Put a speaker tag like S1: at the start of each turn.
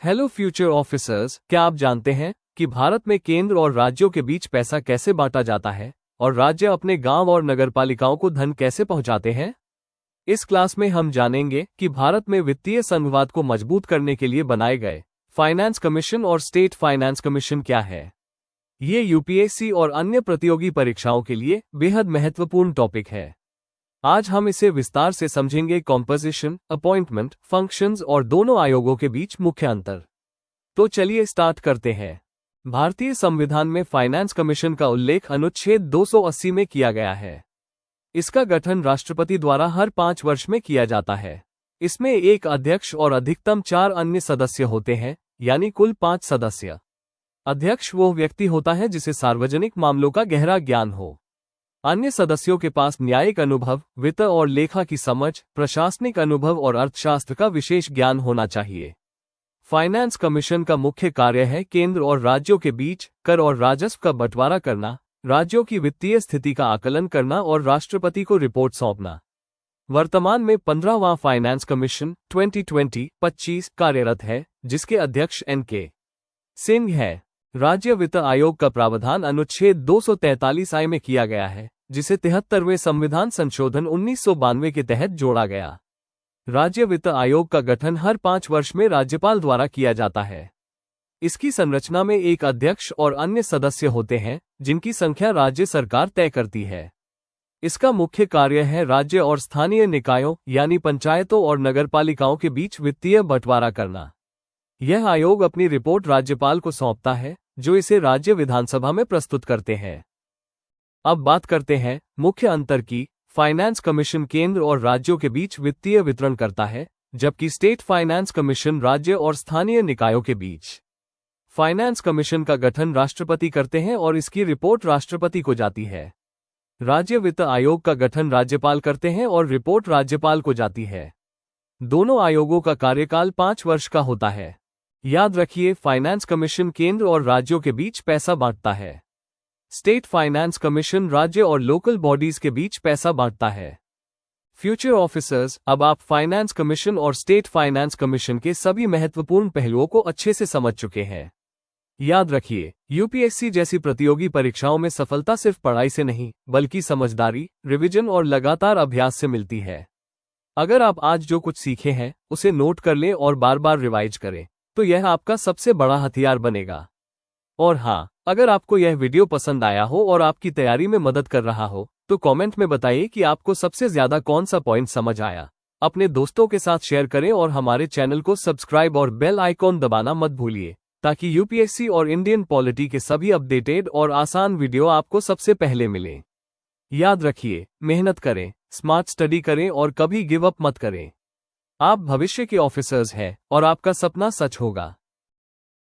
S1: Hello future officers, क्या आप जानते हैं कि भारत में केंद्र और राज्यों के बीच पैसा कैसे बांटा जाता है और राज्य अपने गांव और नगरपालिकाओं को धन कैसे पहुंचाते हैं? इस क्लास में हम जानेंगे कि भारत में वित्तीय संघवाद को मजबूत करने के लिए बनाए गए फाइनेंस कमीशन और स्टेट फाइनेंस कमीशन क्या है। ये यूपीएससी और अन्य प्रतियोगी परीक्षाओं के लिए बेहद महत्वपूर्ण टॉपिक है। आज हम इसे विस्तार से समझेंगे। कॉम्पोजिशन, अपॉइंटमेंट, फंक्शंस और दोनों आयोगों के बीच मुख्य अंतर। तो चलिए स्टार्ट करते हैं। भारतीय संविधान में फाइनेंस कमीशन का उल्लेख अनुच्छेद 280 में किया गया है। इसका गठन राष्ट्रपति द्वारा हर 5 वर्ष में किया जाता है। इसमें एक अध्यक्ष और अधिकतम 4 अन्य सदस्य होते हैं, यानी कुल 5 सदस्य। अध्यक्ष वो व्यक्ति होता है जिसे सार्वजनिक मामलों का गहरा ज्ञान हो। अन्य सदस्यों के पास न्यायिक अनुभव, वित्त और लेखा की समझ, प्रशासनिक अनुभव और अर्थशास्त्र का विशेष ज्ञान होना चाहिए। फाइनेंस कमीशन का मुख्य कार्य है केंद्र और राज्यों के बीच कर और राजस्व का बंटवारा करना, राज्यों की वित्तीय स्थिति का आकलन करना और राष्ट्रपति को रिपोर्ट सौंपना। वर्तमान में 15वां फाइनेंस कमीशन 2020-25 कार्यरत है, जिसके अध्यक्छ एन.के. सिंह है। राज्य वित्त आयोग का प्रावधान अनुच्छेद 243 में किया गया है, जिसे 73वें संविधान संशोधन 1992 के तहत जोड़ा गया। राज्य वित्त आयोग का गठन हर 5 वर्ष में राज्यपाल द्वारा किया जाता है। इसकी संरचना में एक अध्यक्ष और अन्य सदस्य होते हैं, जिनकी संख्या राज्य सरकार तय करती है। इसका मुख्य कार्य है राज्य और स्थानीय निकायों यानी पंचायतों और नगरपालिकाओं के बीच वित्तीय बंटवारा करना। यह आयोग अपनी रिपोर्ट राज्यपाल को सौंपता है, जो इसे राज्य विधानसभा में प्रस्तुत करते हैं। अब बात करते हैं मुख्य अंतर की। फाइनेंस कमीशन केंद्र और राज्यों के बीच वित्तीय वितरण करता है, जबकि स्टेट फाइनेंस कमीशन राज्य और स्थानीय निकायों के बीच। फाइनेंस कमीशन का गठन राष्ट्रपति करते हैं और इसकी रिपोर्ट राष्ट्रपति को जाती है। राज्य वित्त आयोग का गठन राज्यपाल करते हैं और रिपोर्ट राज्यपाल को जाती है। दोनों आयोगों का कार्यकाल 5 वर्ष का होता है। याद रखिए, फाइनेंस कमीशन केंद्र और राज्यों के बीच पैसा बांटता है। स्टेट फाइनेंस कमीशन राज्य और लोकल बॉडीज के बीच पैसा बांटता है। फ्यूचर ऑफिसर्स, अब आप फाइनेंस कमीशन और स्टेट फाइनेंस कमीशन के सभी महत्वपूर्ण पहलुओं को अच्छे से समझ चुके हैं। याद रखिए, यूपीएससी जैसी प्रतियोगी परीक्षाओं में सफलता सिर्फ पढ़ाई से नहीं, बल्कि समझदारी, रिवीजन और लगातार अभ्यास से मिलती है। अगर आप आज जो कुछ सीखे हैं उसे नोट कर लें और बार बार रिवाइज करें, तो यह आपका सबसे बड़ा हथियार बनेगा। और हाँ, अगर आपको यह वीडियो पसंद आया हो और आपकी तैयारी में मदद कर रहा हो, तो कमेंट में बताइए कि आपको सबसे ज्यादा कौन सा पॉइंट समझ आया। अपने दोस्तों के साथ शेयर करें और हमारे चैनल को सब्सक्राइब और बेल आइकॉन दबाना मत भूलिए, ताकि यूपीएससी और इंडियन पॉलिटी के सभी अपडेटेड और आसान वीडियो आपको सबसे पहले मिलें। याद रखिए, मेहनत करें, स्मार्ट स्टडी करें और कभी गिव अप मत करें। आप भविष्य के ऑफिसर्स हैं और आपका सपना सच होगा।